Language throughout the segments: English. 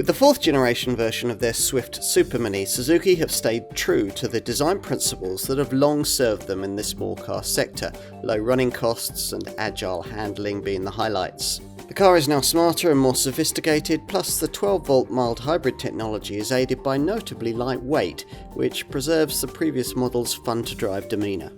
With the 4th generation version of their Swift Supermini, Suzuki have stayed true to the design principles that have long served them in this small car sector, low running costs and agile handling being the highlights. The car is now smarter and more sophisticated, plus the 12-volt mild hybrid technology is aided by notably light weight, which preserves the previous model's fun-to-drive demeanour.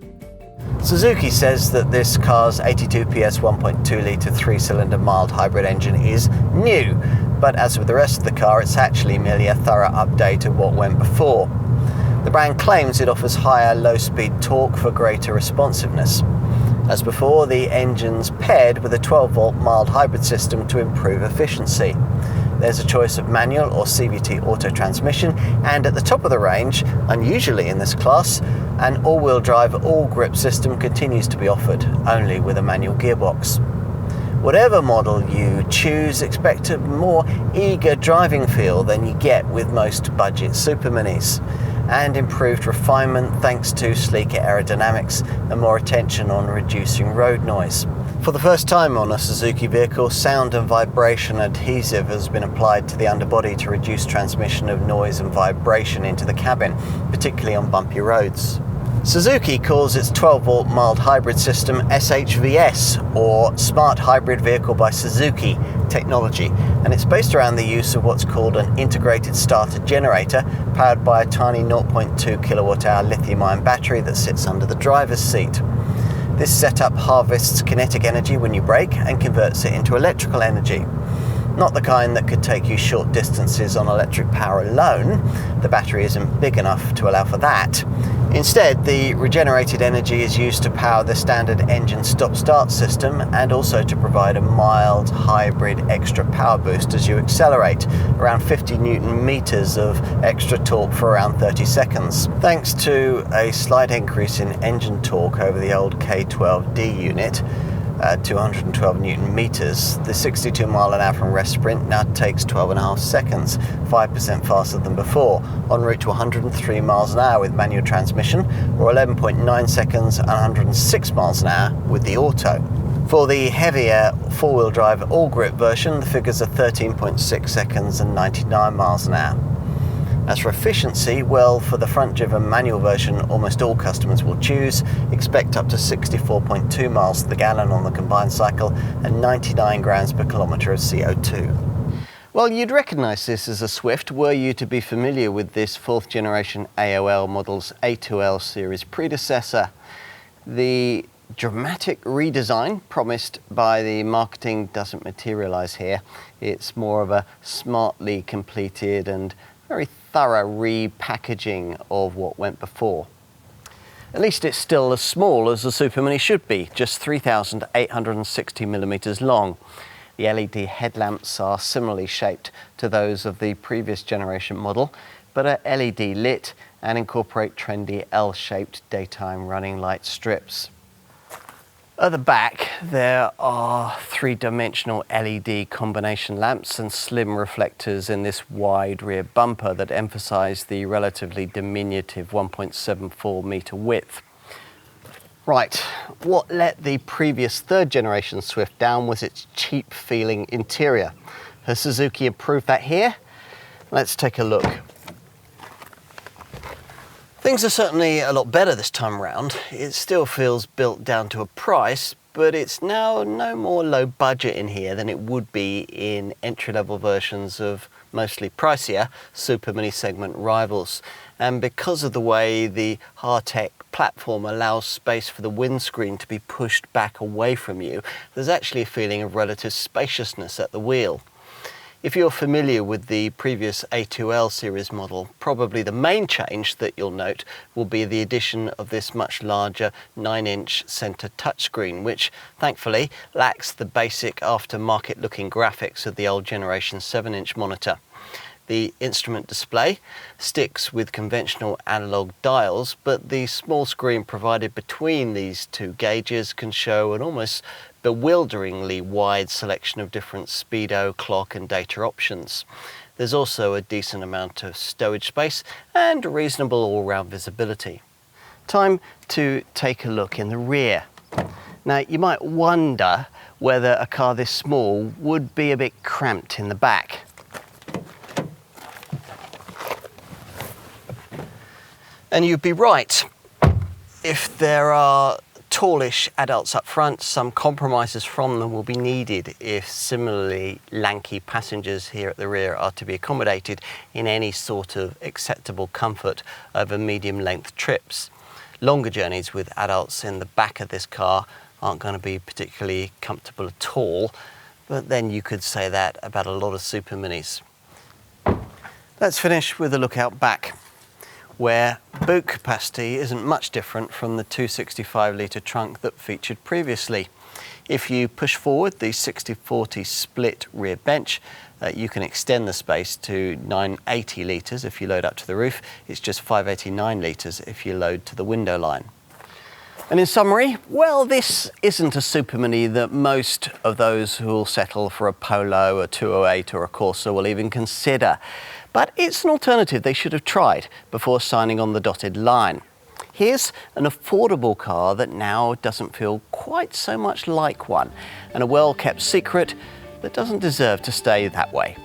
Suzuki says that this car's 82 PS 1.2 litre 3-cylinder mild hybrid engine is new, but as with the rest of the car, it's actually merely a thorough update of what went before. The brand claims it offers higher low-speed torque for greater responsiveness. As before, the engine's paired with a 12-volt mild hybrid system to improve efficiency. There's a choice of manual or CVT auto transmission, and at the top of the range, unusually in this class, an all-wheel drive all-grip system continues to be offered, only with a manual gearbox. Whatever model you choose, expect a more eager driving feel than you get with most budget superminis, and improved refinement thanks to sleeker aerodynamics and more attention on reducing road noise. For the first time on a Suzuki vehicle, sound and vibration adhesive has been applied to the underbody to reduce transmission of noise and vibration into the cabin, particularly on bumpy roads. Suzuki calls its 12-volt mild hybrid system SHVS, or Smart Hybrid Vehicle by Suzuki technology, and it's based around the use of what's called an integrated starter generator powered by a tiny 0.2 kilowatt-hour lithium-ion battery that sits under the driver's seat. This setup harvests kinetic energy when you brake and converts it into electrical energy. Not the kind that could take you short distances on electric power alone. The battery isn't big enough to allow for that. Instead, the regenerated energy is used to power the standard engine stop-start system and also to provide a mild hybrid extra power boost as you accelerate, around 50 Newton meters of extra torque for around 30 seconds. Thanks to a slight increase in engine torque over the old K12D unit, 212 Newton meters, the 62 mile an hour from rest sprint now takes 12.5 seconds, 5% faster than before, en route to 103 miles an hour with manual transmission, or 11.9 seconds and 106 miles an hour with the auto. For the heavier four-wheel drive all-grip version, the figures are 13.6 seconds and 99 miles an hour. As for efficiency, well, for the front-driven manual version, almost all customers will choose. Expect up to 64.2 miles to the gallon on the combined cycle and 99 grams per kilometre of CO2. Well, you'd recognise this as a Swift were you to be familiar with this 4th generation AOL model's A2L series predecessor. The dramatic redesign promised by the marketing doesn't materialise here. It's more of a smartly completed and very thorough repackaging of what went before. At least it's still as small as the Supermini should be, just 3,860 millimeters long. The LED headlamps are similarly shaped to those of the previous generation model, but are LED lit and incorporate trendy L-shaped daytime running light strips. At the back, there are three-dimensional LED combination lamps and slim reflectors in this wide rear bumper that emphasize the relatively diminutive 1.74 meter width. Right, what let the previous 3rd generation Swift down was its cheap-feeling interior. Has Suzuki improved that here? Let's take a look. Things are certainly a lot better this time round. It still feels built down to a price, but it's now no more low budget in here than it would be in entry-level versions of mostly pricier Supermini segment rivals. And because of the way the Hardtech platform allows space for the windscreen to be pushed back away from you, there's actually a feeling of relative spaciousness at the wheel. If you're familiar with the previous A2L series model, probably the main change that you'll note will be the addition of this much larger 9-inch center touchscreen, which thankfully lacks the basic aftermarket looking graphics of the old generation 7-inch monitor. The instrument display sticks with conventional analog dials, but the small screen provided between these two gauges can show an almost bewilderingly wide selection of different speedo, clock and data options. There's also a decent amount of stowage space and reasonable all-round visibility. Time to take a look in the rear. Now, you might wonder whether a car this small would be a bit cramped in the back. And you'd be right. If there are tallish adults up front, some compromises from them will be needed if similarly lanky passengers here at the rear are to be accommodated in any sort of acceptable comfort over medium length trips. Longer journeys with adults in the back of this car aren't going to be particularly comfortable at all, but then you could say that about a lot of super minis. Let's finish with a look out back, where boot capacity isn't much different from the 265 litre trunk that featured previously. If you push forward the 60-40 split rear bench, you can extend the space to 980 litres if you load up to the roof. It's just 589 litres if you load to the window line. And in summary, well, this isn't a super mini that most of those who will settle for a Polo, a 208 or a Corsa will even consider. But it's an alternative they should have tried before signing on the dotted line. Here's an affordable car that now doesn't feel quite so much like one, and a well-kept secret that doesn't deserve to stay that way.